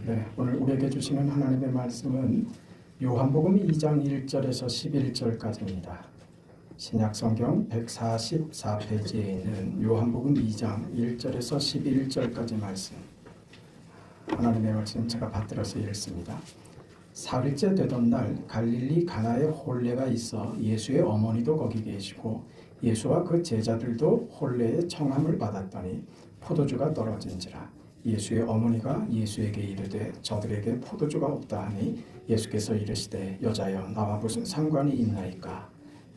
네, 오늘 우리에게 주시는 하나님의 말씀은 요한복음 2장 1절에서 11절까지입니다. 신약성경 144페이지에 있는 요한복음 2장 1절에서 11절까지 말씀. 하나님의 말씀 제가 받들어서 읽습니다. 사흘째 되던 날 갈릴리 가나에 혼례가 있어 예수의 어머니도 거기 계시고 예수와 그 제자들도 혼례의 청함을 받았더니 포도주가 떨어진지라. 예수의 어머니가 예수에게 이르되 저들에게 포도주가 없다 하니 예수께서 이르시되 여자여 나와 무슨 상관이 있나이까?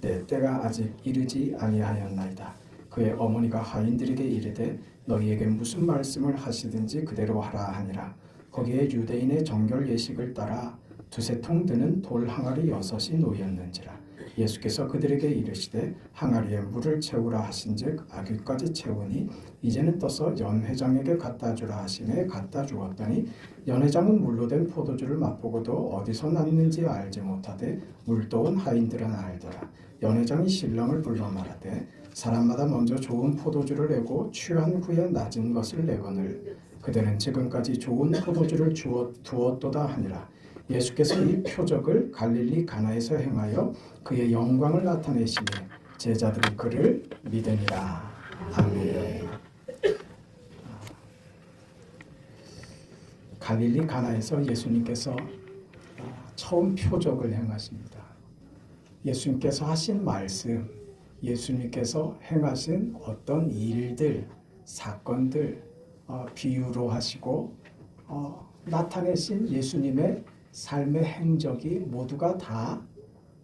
내 때가 아직 이르지 아니하였나이다. 그의 어머니가 하인들에게 이르되 너희에게 무슨 말씀을 하시든지 그대로 하라 하니라. 거기에 유대인의 정결 예식을 따라 두세 통 드는 돌 항아리 6이 놓였는지라. 예수께서 그들에게 이르시되 항아리에 물을 채우라 하신즉 아귀까지 채우니 이제는 떠서 연회장에게 갖다 주라 하시매 갖다 주었더니 연회장은 물로 된 포도주를 맛보고도 어디서 났는지 알지 못하되 물도온 하인들은 알더라. 연회장이 신랑을 불러 말하되 사람마다 먼저 좋은 포도주를 내고 취한 후에 낮은 것을 내거늘 그대는 지금까지 좋은 포도주를 두었도다 하니라. 예수께서 이 표적을 갈릴리 가나에서 행하여 그의 영광을 나타내시며 제자들이 그를 믿으니라. 아멘. 갈릴리 가나에서 예수님께서 처음 표적을 행하십니다. 예수님께서 하신 말씀, 예수님께서 행하신 어떤 일들, 사건들 비유로 하시고 나타내신 예수님의 삶의 행적이 모두가 다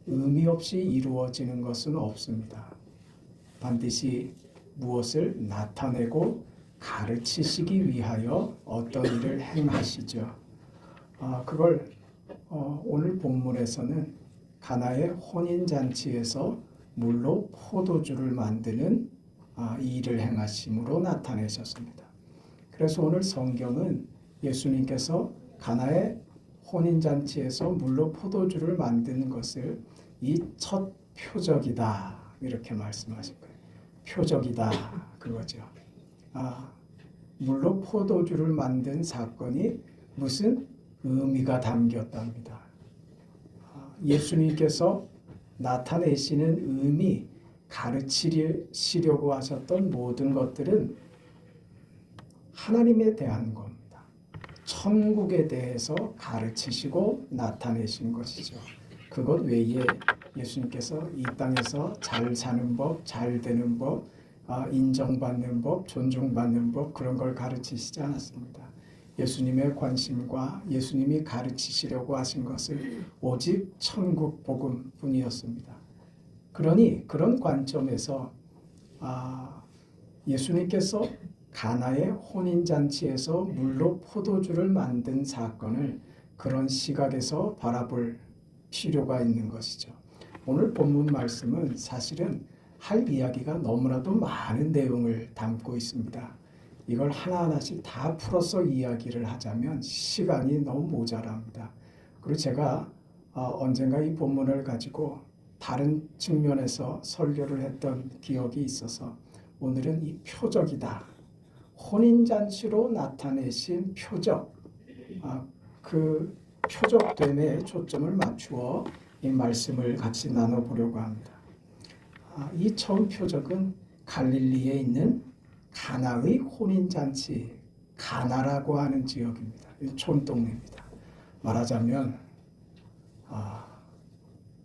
의미 없이 이루어지는 것은 없습니다. 반드시 무엇을 나타내고 가르치시기 위하여 어떤 일을 행하시죠. 그걸 오늘 본문에서는 가나의 혼인잔치에서 물로 포도주를 만드는 이 일을 행하심으로 나타내셨습니다. 그래서 오늘 성경은 예수님께서 가나의 혼인잔치에서 물로 포도주를 만드는 것을 이 첫 표적이다 이렇게 말씀하신 거예요. 표적이다 그거죠. 물로 포도주를 만든 사건이 무슨 의미가 담겼답니다. 예수님께서 나타내시는 의미, 가르치시려고 하셨던 모든 것들은 하나님에 대한 겁니다. 천국에 대해서 가르치시고 나타내신 것이죠. 그것 외에 예수님께서 이 땅에서 잘 사는 법, 잘 되는 법, 인정받는 법, 존중받는 법 그런 걸 가르치시지 않았습니다. 예수님의 관심과 예수님이 가르치시려고 하신 것은 오직 천국 복음뿐이었습니다. 그러니 그런 관점에서 예수님께서 가나의 혼인잔치에서 물로 포도주를 만든 사건을 그런 시각에서 바라볼 필요가 있는 것이죠. 오늘 본문 말씀은 사실은 할 이야기가 너무나도 많은 내용을 담고 있습니다. 이걸 하나하나씩 다 풀어서 이야기를 하자면 시간이 너무 모자랍니다. 그리고 제가 언젠가 이 본문을 가지고 다른 측면에서 설교를 했던 기억이 있어서 오늘은 이 표적이다. 혼인잔치로 나타내신 표적, 그 표적됨에 초점을 맞추어 이 말씀을 같이 나눠보려고 합니다. 이 처음 표적은 갈릴리에 있는 가나의 혼인잔치, 가나라고 하는 지역입니다. 촌동네입니다. 말하자면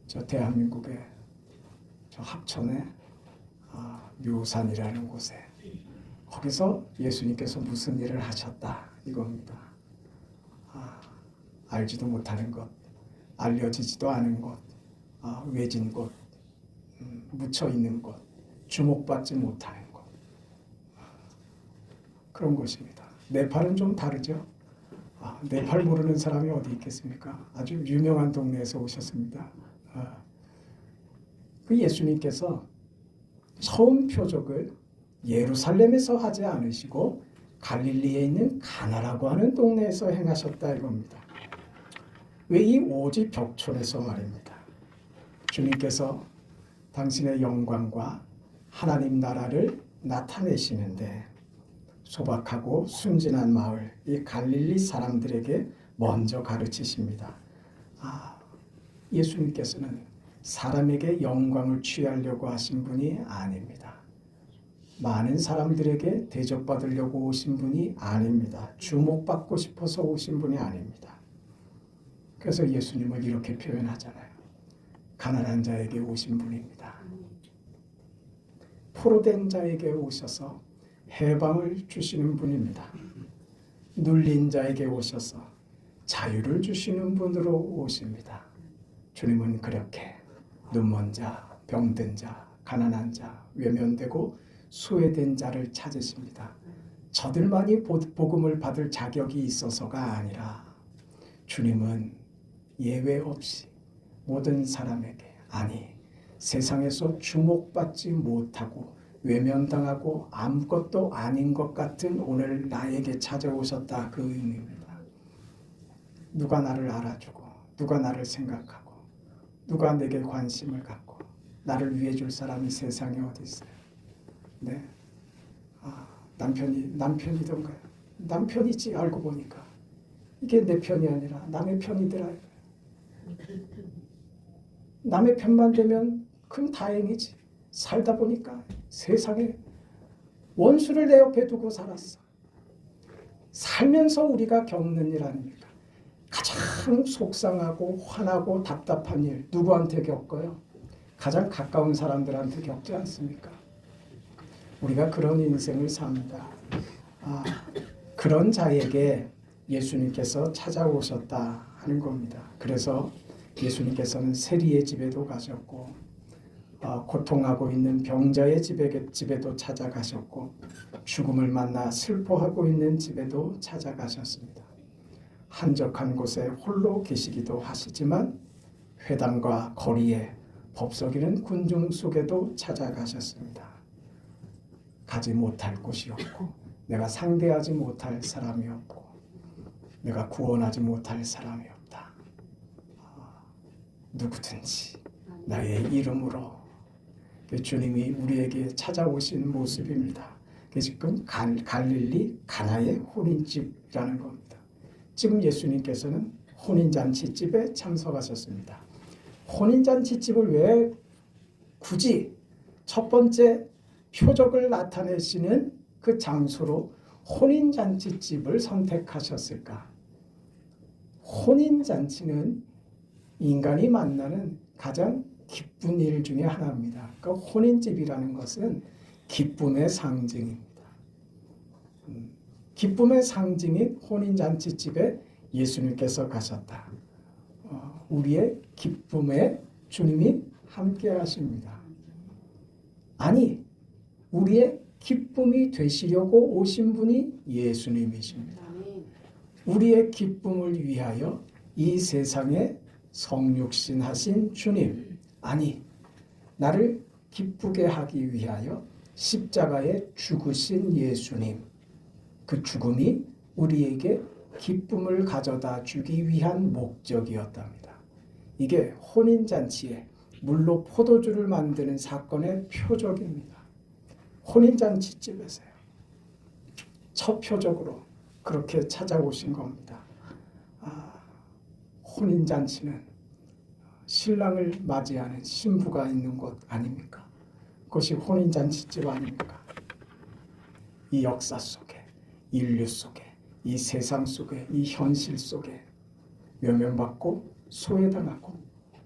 저 대한민국의 저 합천의 묘산이라는 곳에 거기서 예수님께서 무슨 일을 하셨다 이겁니다. 알지도 못하는 것, 알려지지도 않은 것, 외진 곳, 묻혀있는 곳, 주목받지 못하는 곳 그런 곳입니다. 네팔은 좀 다르죠. 네팔 모르는 사람이 어디 있겠습니까? 아주 유명한 동네에서 오셨습니다. 그 예수님께서 처음 표적을 예루살렘에서 하지 않으시고 갈릴리에 있는 가나라고 하는 동네에서 행하셨다 이겁니다. 왜 이 오지 벽촌에서 말입니다. 주님께서 당신의 영광과 하나님 나라를 나타내시는데 소박하고 순진한 마을 이 갈릴리 사람들에게 먼저 가르치십니다. 예수님께서는 사람에게 영광을 취하려고 하신 분이 아닙니다. 많은 사람들에게 대접받으려고 오신 분이 아닙니다. 주목받고 싶어서 오신 분이 아닙니다. 그래서 예수님을 이렇게 표현하잖아요. 가난한 자에게 오신 분입니다. 포로된 자에게 오셔서 해방을 주시는 분입니다. 눌린 자에게 오셔서 자유를 주시는 분으로 오십니다. 주님은 그렇게 눈먼 자, 병든 자, 가난한 자, 외면되고 소외된 자를 찾으십니다. 저들만이 복음을 받을 자격이 있어서가 아니라 주님은 예외 없이 모든 사람에게, 아니 세상에서 주목받지 못하고 외면당하고 아무것도 아닌 것 같은 오늘 나에게 찾아오셨다, 그 의미입니다. 누가 나를 알아주고 누가 나를 생각하고 누가 내게 관심을 갖고 나를 위해 줄 사람이 세상에 어디 있어요? 네, 남편이던가요? 남편이지, 알고 보니까 이게 내 편이 아니라 남의 편이더라. 남의 편만 되면 큰 다행이지. 살다 보니까 세상에 원수를 내 옆에 두고 살았어. 살면서 우리가 겪는 일 아닙니까? 가장 속상하고 화나고 답답한 일 누구한테 겪어요? 가장 가까운 사람들한테 겪지 않습니까? 우리가 그런 인생을 삽니다. 그런 자에게 예수님께서 찾아오셨다 하는 겁니다. 그래서 예수님께서는 세리의 집에도 가셨고 고통하고 있는 병자의 집에도 찾아가셨고 죽음을 만나 슬퍼하고 있는 집에도 찾아가셨습니다. 한적한 곳에 홀로 계시기도 하시지만 회당과 거리에 법석이는 군중 속에도 찾아가셨습니다. 가지 못할 곳이 없고 내가 상대하지 못할 사람이 없고 내가 구원하지 못할 사람이 없다. 누구든지 나의 이름으로 주님이 우리에게 찾아오신 모습입니다. 지금 갈릴리 가나의 혼인집이라는 겁니다. 지금 예수님께서는 혼인잔치집에 참석하셨습니다. 혼인잔치집을 왜 굳이 첫 번째 표적을 나타내시는 그 장소로 혼인잔치집을 선택하셨을까? 혼인잔치는 인간이 만나는 가장 기쁜 일 중에 하나입니다. 그러니까 혼인집이라는 것은 기쁨의 상징입니다. 기쁨의 상징인 혼인잔치집에 예수님께서 가셨다. 우리의 기쁨에 주님이 함께 하십니다. 아니, 우리의 기쁨이 되시려고 오신 분이 예수님이십니다. 우리의 기쁨을 위하여 이 세상에 성육신 하신 주님, 아니 나를 기쁘게 하기 위하여 십자가에 죽으신 예수님, 그 죽음이 우리에게 기쁨을 가져다 주기 위한 목적이었답니다. 이게 혼인잔치에 물로 포도주를 만드는 사건의 표적입니다. 혼인잔치집에서요. 첫 표적으로 그렇게 찾아오신 겁니다. 혼인잔치는 신랑을 맞이하는 신부가 있는 곳 아닙니까? 그것이 혼인잔치집 아닙니까? 이 역사 속에, 인류 속에, 이 세상 속에, 이 현실 속에 외면받고 소외당하고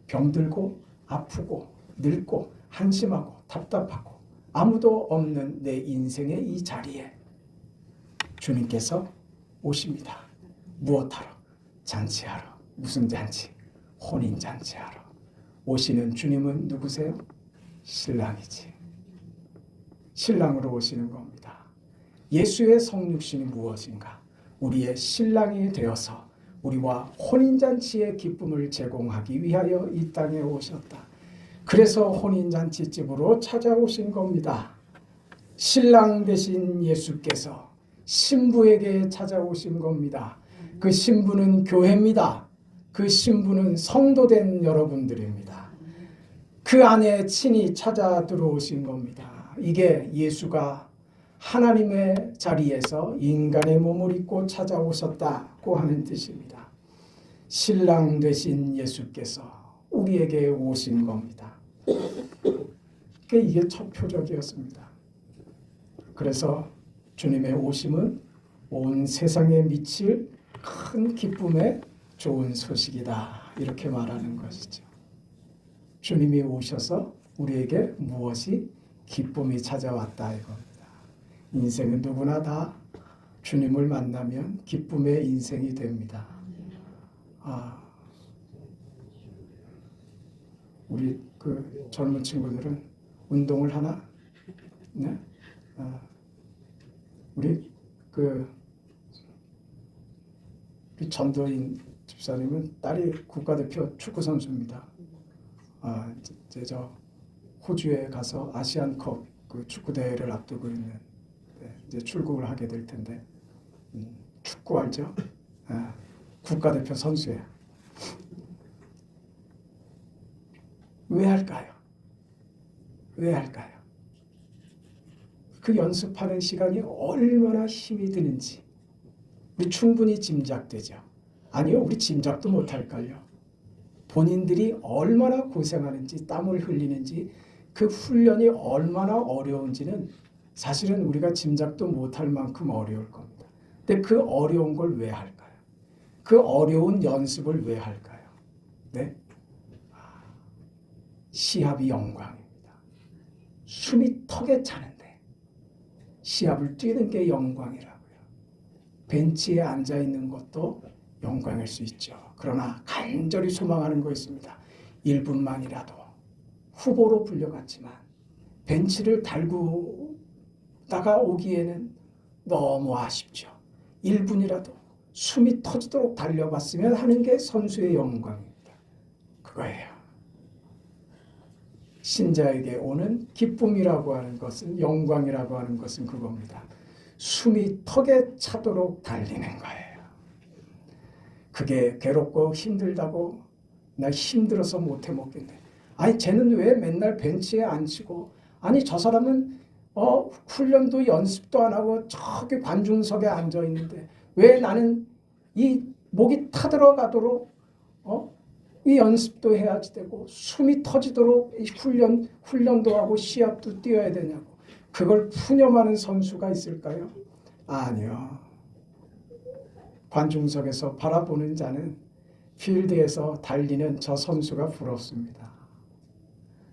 병들고 아프고 늙고 한심하고 답답하고 아무도 없는 내 인생의 이 자리에 주님께서 오십니다. 무엇하러? 잔치하러. 무슨 잔치? 혼인잔치하러. 오시는 주님은 누구세요? 신랑이지. 신랑으로 오시는 겁니다. 예수의 성육신이 무엇인가? 우리의 신랑이 되어서 우리와 혼인잔치의 기쁨을 제공하기 위하여 이 땅에 오셨다. 그래서 혼인잔치집으로 찾아오신 겁니다. 신랑 되신 예수께서 신부에게 찾아오신 겁니다. 그 신부는 교회입니다. 그 신부는 성도된 여러분들입니다. 그 안에 친히 찾아 들어오신 겁니다. 이게 예수가 하나님의 자리에서 인간의 몸을 입고 찾아오셨다고 하는 뜻입니다. 신랑 되신 예수께서 우리에게 오신 겁니다. 이게 첫 표적이었습니다. 그래서 주님의 오심은 온 세상에 미칠 큰 기쁨의 좋은 소식이다, 이렇게 말하는 것이죠. 주님이 오셔서 우리에게 무엇이 기쁨이 찾아왔다 이겁니다. 인생은 누구나 다 주님을 만나면 기쁨의 인생이 됩니다. 우리 그 젊은 친구들은 운동을 하나? 네? 우리 전도인 집사님은 딸이 국가대표 축구 선수입니다. 이제 저 호주에 가서 아시안컵 그 축구 대회를 앞두고 있는, 이제 출국을 하게 될 텐데, 축구 알죠? 국가대표 선수예요. 왜 할까요? 왜 할까요? 그 연습하는 시간이 얼마나 힘이 드는지 우리 충분히 짐작되죠. 아니요, 우리 짐작도 못할걸요. 본인들이 얼마나 고생하는지, 땀을 흘리는지, 그 훈련이 얼마나 어려운지는 사실은 우리가 짐작도 못할 만큼 어려울 겁니다. 근데 그 어려운 걸 왜 할까요? 그 어려운 연습을 왜 할까요? 네? 시합이 영광입니다. 숨이 턱에 차는데 시합을 뛰는 게 영광이라고요. 벤치에 앉아 있는 것도 영광일 수 있죠. 그러나 간절히 소망하는 거 있습니다. 1분만이라도 후보로 불려갔지만 벤치를 달구다가 오기에는 너무 아쉽죠. 1분이라도 숨이 터지도록 달려봤으면 하는 게 선수의 영광입니다. 그거예요. 신자에게 오는 기쁨이라고 하는 것은, 영광이라고 하는 것은 그겁니다. 숨이 턱에 차도록 달리는 거예요. 그게 괴롭고 힘들다고, 나 힘들어서 못해 먹겠네. 아니 쟤는 왜 맨날 벤치에 앉히고, 아니 저 사람은 훈련도 연습도 안 하고 저기 관중석에 앉아 있는데 왜 나는 이 목이 타들어가도록 이 연습도 해야지 되고 숨이 터지도록 훈련도 하고 시합도 뛰어야 되냐고. 그걸 푸념하는 선수가 있을까요? 아니요. 관중석에서 바라보는 자는 필드에서 달리는 저 선수가 부럽습니다.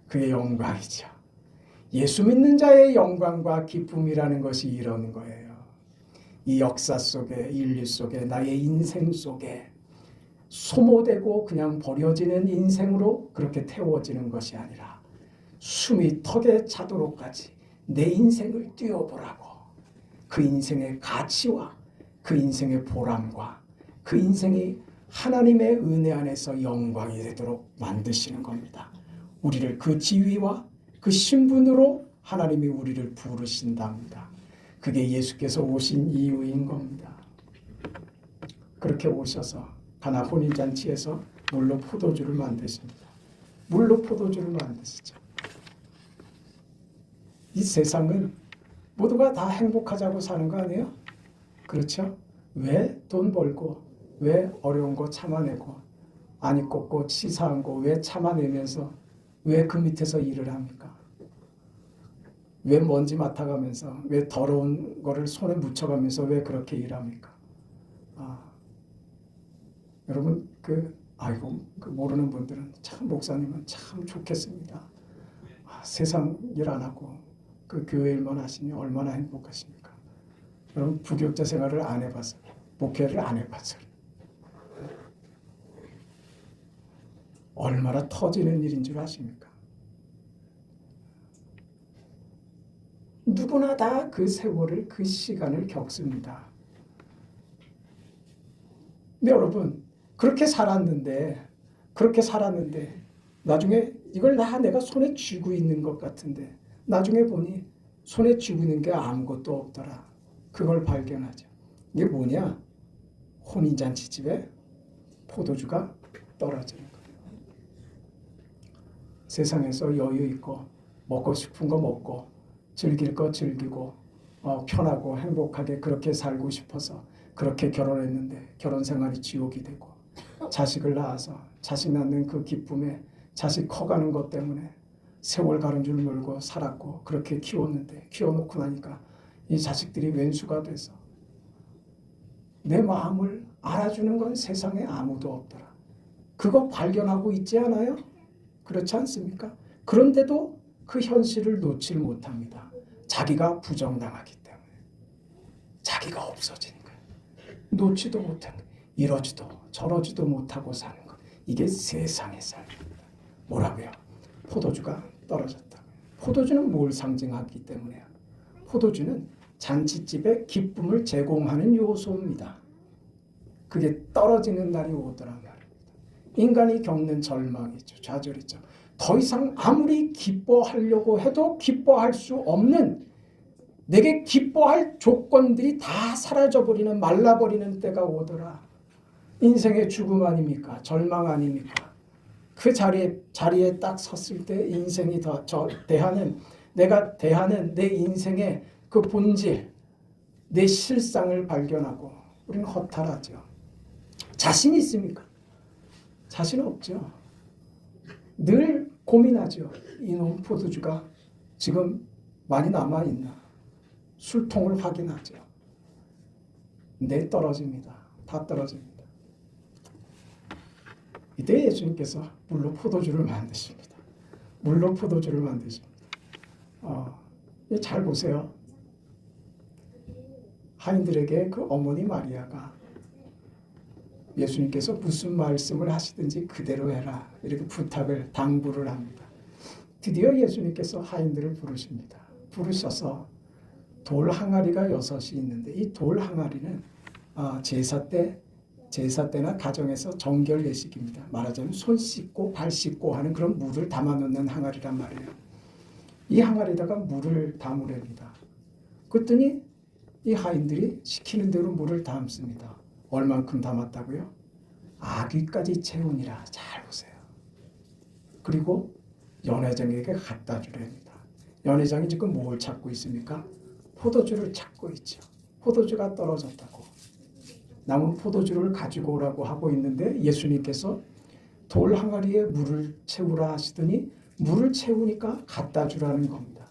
그게 영광이죠. 예수 믿는 자의 영광과 기쁨이라는 것이 이런 거예요. 이 역사 속에, 인류 속에, 나의 인생 속에 소모되고 그냥 버려지는 인생으로 그렇게 태워지는 것이 아니라 숨이 턱에 차도록까지 내 인생을 뛰어보라고, 그 인생의 가치와 그 인생의 보람과 그 인생이 하나님의 은혜 안에서 영광이 되도록 만드시는 겁니다. 우리를 그 지위와 그 신분으로 하나님이 우리를 부르신답니다. 그게 예수께서 오신 이유인 겁니다. 그렇게 오셔서 가나 혼인잔치에서 물로 포도주를 만드십니다. 물로 포도주를 만드시죠. 이 세상은 모두가 다 행복하자고 사는 거 아니에요? 그렇죠? 왜 돈 벌고, 왜 어려운 거 참아내고, 아니 꼽고 치사한 거 왜 참아내면서 왜 그 밑에서 일을 합니까? 왜 먼지 맡아가면서, 왜 더러운 거를 손에 묻혀가면서 왜 그렇게 일합니까? 여러분 모르는 분들은 참 목사님은 참 좋겠습니다. 세상 일 안 하고 그 교회 일만 하시니 얼마나 행복하십니까? 여러분 부교육자 생활을 안 해봐서, 목회를 안 해봐서 얼마나 터지는 일인 줄 아십니까? 누구나 다 그 세월을, 그 시간을 겪습니다. 근데 여러분 그렇게 살았는데 나중에 이걸 내가 손에 쥐고 있는 것 같은데 나중에 보니 손에 쥐고 있는 게 아무것도 없더라. 그걸 발견하죠. 이게 뭐냐? 혼인잔치집에 포도주가 떨어지는 거예요. 세상에서 여유 있고 먹고 싶은 거 먹고 즐길 거 즐기고 편하고 행복하게 그렇게 살고 싶어서 그렇게 결혼했는데 결혼 생활이 지옥이 되고 자식을 낳아서 자식 낳는 그 기쁨에 자식 커가는 것 때문에 세월 가는 줄 모르고 살았고 그렇게 키웠는데 키워놓고 나니까 이 자식들이 왼수가 돼서 내 마음을 알아주는 건 세상에 아무도 없더라. 그거 발견하고 있지 않아요? 그렇지 않습니까? 그런데도 그 현실을 놓질 못합니다. 자기가 부정당하기 때문에. 자기가 없어지는 거예요. 놓지도 못하는 거예요. 이러지도 저러지도 못하고 사는 것. 이게 세상의 삶입니다. 뭐라고요? 포도주가 떨어졌다. 포도주는 뭘 상징하기 때문에요? 포도주는 잔치집에 기쁨을 제공하는 요소입니다. 그게 떨어지는 날이 오더란 말입니다. 인간이 겪는 절망이죠. 좌절이죠. 더 이상 아무리 기뻐하려고 해도 기뻐할 수 없는, 내게 기뻐할 조건들이 다 사라져버리는, 말라버리는 때가 오더라. 인생의 죽음 아닙니까? 절망 아닙니까? 그 자리에 딱 섰을 때 인생이 내가 대하는 내 인생의 그 본질, 내 실상을 발견하고 우리는 허탈하죠. 자신 있습니까? 자신 없죠. 늘 고민하죠. 이놈 포도주가 지금 많이 남아있나? 술통을 확인하죠. 네, 떨어집니다. 다 떨어집니다. 이때 예수님께서 물로 포도주를 만드십니다. 물로 포도주를 만드십니다. 잘 보세요. 하인들에게 그 어머니 마리아가 예수님께서 무슨 말씀을 하시든지 그대로 해라 이렇게 당부를 합니다. 드디어 예수님께서 하인들을 부르십니다. 부르셔서 돌 항아리가 6이 있는데 이 돌 항아리는 제사 때나 가정에서 정결 예식입니다. 말하자면 손 씻고 발 씻고 하는 그런 물을 담아놓는 항아리란 말이에요. 이 항아리에다가 물을 담으랍니다. 그랬더니 이 하인들이 시키는 대로 물을 담습니다. 얼만큼 담았다고요? 아귀까지 채우니라. 잘 보세요. 그리고 연회장에게 갖다 주랍니다. 연회장이 지금 뭘 찾고 있습니까? 포도주를 찾고 있죠. 포도주가 떨어졌다고. 남은 포도주를 가지고 오라고 하고 있는데 예수님께서 돌 항아리에 물을 채우라 하시더니 물을 채우니까 갖다 주라는 겁니다.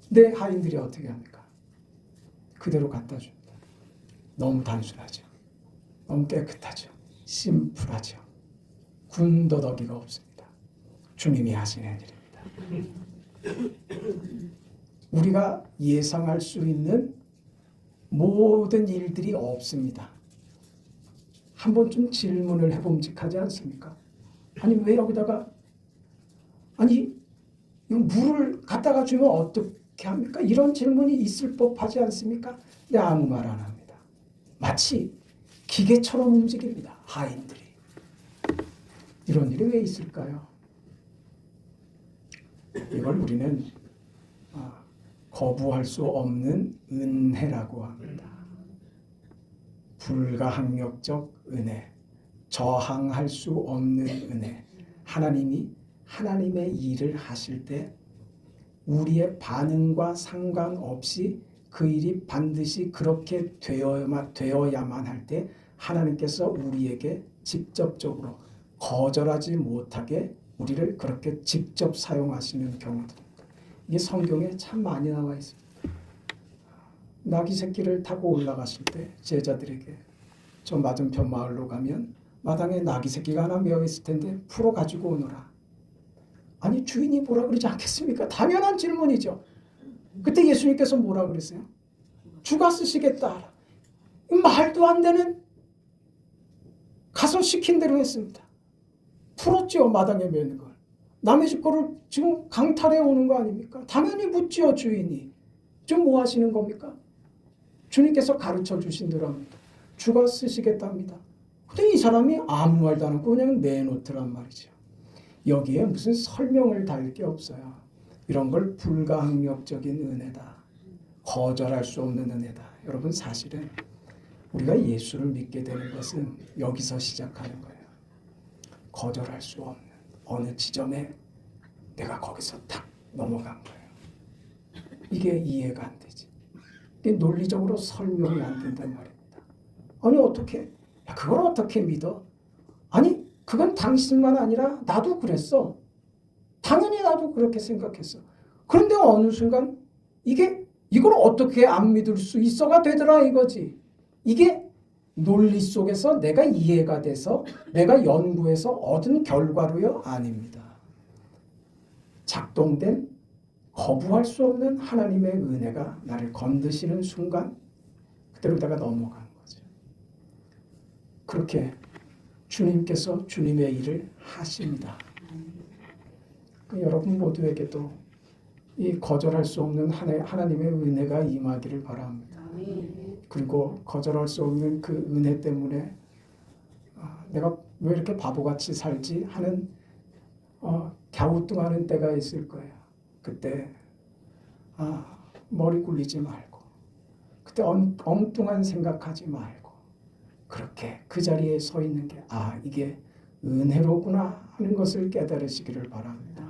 근데 하인들이 어떻게 합니까? 그대로 갖다 줍니다. 너무 단순하죠. 너무 깨끗하죠. 심플하죠. 군더더기가 없습니다. 주님이 하시는 일입니다. 우리가 예상할 수 있는 모든 일들이 없습니다. 한 번쯤 질문을 해봄직하지 않습니까? 아니 왜 여기다가 아니 이 물을 갖다가 주면 어떻게 합니까? 이런 질문이 있을 법하지 않습니까? 근데 아무 말 안 합니다. 마치 기계처럼 움직입니다. 하인들이. 이런 일이 왜 있을까요? 이걸 우리는 거부할 수 없는 은혜라고 합니다. 불가항력적 은혜, 저항할 수 없는 은혜. 하나님이 하나님의 일을 하실 때 우리의 반응과 상관없이 그 일이 반드시 그렇게 되어야만 할 때 하나님께서 우리에게 직접적으로 거절하지 못하게 우리를 그렇게 직접 사용하시는 경우들. 이게 성경에 참 많이 나와 있습니다. 나귀 새끼를 타고 올라가실 때 제자들에게 저 맞은편 마을로 가면 마당에 나귀 새끼가 하나 메어 있을 텐데 풀어 가지고 오너라. 아니 주인이 뭐라 그러지 않겠습니까? 당연한 질문이죠. 그때 예수님께서 뭐라 그랬어요? 주가 쓰시겠다. 말도 안 되는, 가서 시킨 대로 했습니다. 풀었죠. 마당에 메는 걸. 남의 집 거를 지금 강탈해 오는 거 아닙니까? 당연히 묻지요. 주인이. 지금 뭐 하시는 겁니까? 주님께서 가르쳐 주신 대로 합니다. 주가 쓰시겠답니다. 근데 이 사람이 아무 말도 안 하고 그냥 내놓더란 말이죠. 여기에 무슨 설명을 달 게 없어요. 이런 걸 불가항력적인 은혜다. 거절할 수 없는 은혜다. 여러분 사실은 우리가 예수를 믿게 되는 것은 여기서 시작하는 거예요. 거절할 수 없는 어느 지점에 내가 거기서 탁 넘어간 거예요. 이게 이해가 안 되지. 이게 논리적으로 설명이 안 된단 말입니다. 아니 어떻게? 야, 그걸 어떻게 믿어? 아니 그건 당신만 아니라 나도 그랬어. 당연히 나도 그렇게 생각했어. 그런데 어느 순간 이걸 어떻게 안 믿을 수 있어가 되더라 이거지. 이게 논리 속에서 내가 이해가 돼서 내가 연구해서 얻은 결과로요? 아닙니다. 작동된 거부할 수 없는 하나님의 은혜가 나를 건드시는 순간 그대로 내가 넘어가는 거죠. 그렇게 주님께서 주님의 일을 하십니다. 여러분 모두에게도 이 거절할 수 없는 하나님의 은혜가 임하기를 바랍니다. 그리고 거절할 수 없는 그 은혜 때문에 내가 왜 이렇게 바보같이 살지 하는 갸우뚱하는 때가 있을 거예요. 그때 머리 굴리지 말고 그때 엉뚱한 생각하지 말고 그렇게 그 자리에 서 있는 게 이게 은혜로구나 하는 것을 깨달으시기를 바랍니다.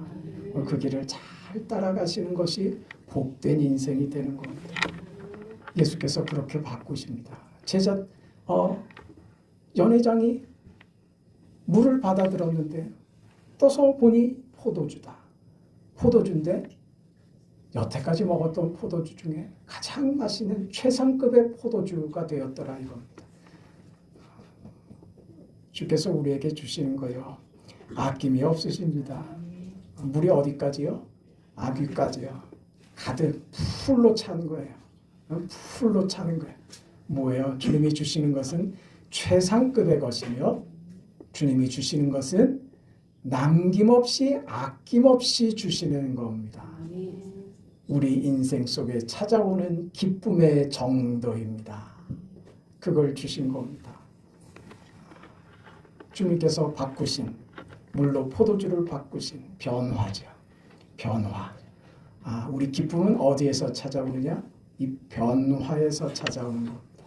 그 길을 잘 따라가시는 것이 복된 인생이 되는 겁니다. 예수께서 그렇게 바꾸십니다. 연회장이 물을 받아들었는데 떠서 보니 포도주다. 포도주인데 여태까지 먹었던 포도주 중에 가장 맛있는 최상급의 포도주가 되었더라 이겁니다. 주께서 우리에게 주시는 거요. 아낌이 없으십니다. 물이 어디까지요? 아귀까지요. 가득 풀로 차는 거예요. 풀로 차는 거예요. 뭐예요? 주님이 주시는 것은 최상급의 것이며 주님이 주시는 것은 남김없이 아낌없이 주시는 겁니다. 우리 인생 속에 찾아오는 기쁨의 정도입니다. 그걸 주신 겁니다. 주님께서 바꾸신 물로 포도주를 바꾸신 변화죠. 변화. 우리 기쁨은 어디에서 찾아오느냐? 이 변화에서 찾아오는 겁니다.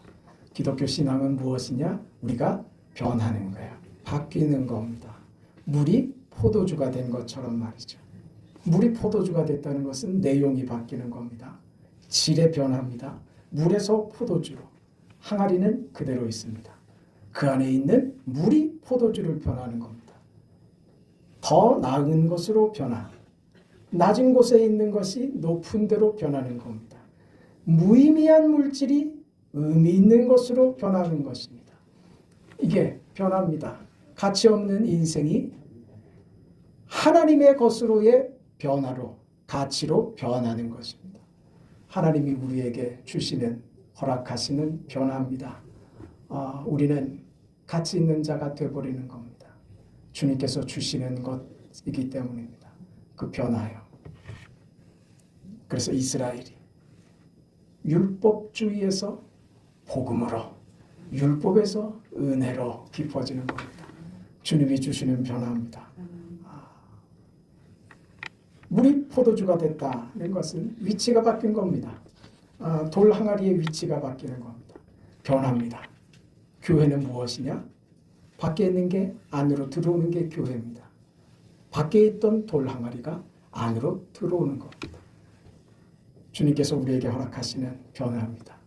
기독교 신앙은 무엇이냐? 우리가 변하는 거예요. 바뀌는 겁니다. 물이 포도주가 된 것처럼 말이죠. 물이 포도주가 됐다는 것은 내용이 바뀌는 겁니다. 질의 변화입니다. 물에서 포도주로. 항아리는 그대로 있습니다. 그 안에 있는 물이 포도주를 변하는 겁니다. 더 나은 것으로 변화. 낮은 곳에 있는 것이 높은 데로 변하는 겁니다. 무의미한 물질이 의미 있는 것으로 변하는 것입니다. 이게 변화입니다. 가치 없는 인생이 하나님의 것으로의 변화로, 가치로 변하는 것입니다. 하나님이 우리에게 주시는, 허락하시는 변화입니다. 우리는 가치 있는 자가 되어버리는 겁니다. 주님께서 주시는 것이기 때문입니다. 그 변화요. 그래서 이스라엘이 율법주의에서 복음으로, 율법에서 은혜로 깊어지는 겁니다. 주님이 주시는 변화입니다. 물이 포도주가 됐다는 것은 위치가 바뀐 겁니다. 돌 항아리의 위치가 바뀌는 겁니다. 변화입니다. 교회는 무엇이냐? 밖에 있는 게 안으로 들어오는 게 교회입니다. 밖에 있던 돌 항아리가 안으로 들어오는 겁니다. 주님께서 우리에게 허락하시는 변화입니다.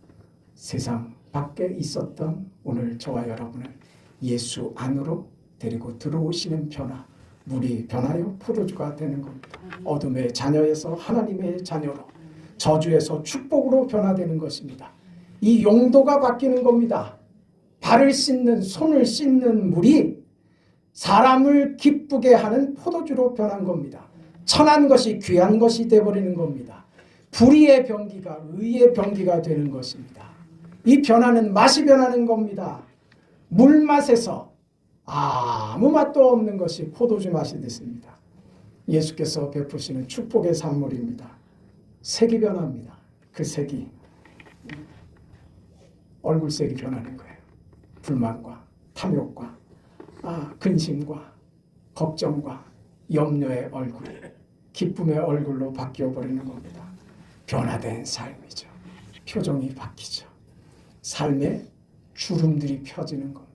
세상 밖에 있었던 오늘 저와 여러분을 예수 안으로 데리고 들어오시는 변화. 물이 변하여 포도주가 되는 겁니다. 어둠의 자녀에서 하나님의 자녀로, 저주에서 축복으로 변화되는 것입니다. 이 용도가 바뀌는 겁니다. 발을 씻는, 손을 씻는 물이 사람을 기쁘게 하는 포도주로 변한 겁니다. 천한 것이 귀한 것이 되어버리는 겁니다. 불의의 병기가 의의 병기가 되는 것입니다. 이 변화는 맛이 변하는 겁니다. 물맛에서 아무 맛도 없는 것이 포도주 맛이 됐습니다. 예수께서 베푸시는 축복의 산물입니다. 색이 변합니다. 그 색이 얼굴색이 변하는 거예요. 불만과 탐욕과 근심과 걱정과 염려의 얼굴, 기쁨의 얼굴로 바뀌어버리는 겁니다. 변화된 삶이죠. 표정이 바뀌죠. 삶의 주름들이 펴지는 겁니다.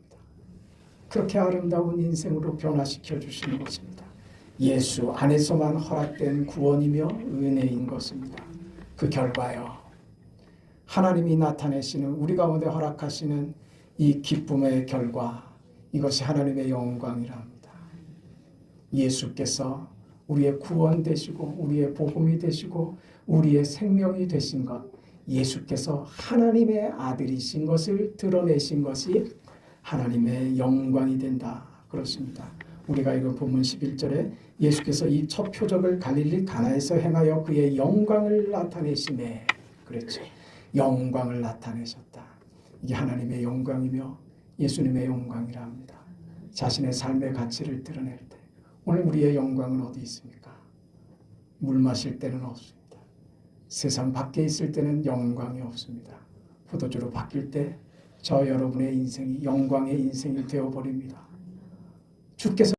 그렇게 아름다운 인생으로 변화시켜 주시는 것입니다. 예수 안에서만 허락된 구원이며 은혜인 것입니다. 그 결과요. 하나님이 나타내시는 우리 가운데 허락하시는 이 기쁨의 결과 이것이 하나님의 영광이라 합니다. 예수께서 우리의 구원 되시고 우리의 복음이 되시고 우리의 생명이 되신 것 예수께서 하나님의 아들이신 것을 드러내신 것이 하나님의 영광이 된다. 그렇습니다. 우리가 이거 본문 11절에 예수께서 이 첫 표적을 갈릴리 가나에서 행하여 그의 영광을 나타내시네. 그랬죠. 영광을 나타내셨다. 이게 하나님의 영광이며 예수님의 영광이라 합니다. 자신의 삶의 가치를 드러낼 때 오늘 우리의 영광은 어디 있습니까? 물 마실 때는 없습니다. 세상 밖에 있을 때는 영광이 없습니다. 포도주로 바뀔 때 저 여러분의 인생이 영광의 인생이 되어버립니다. 주께서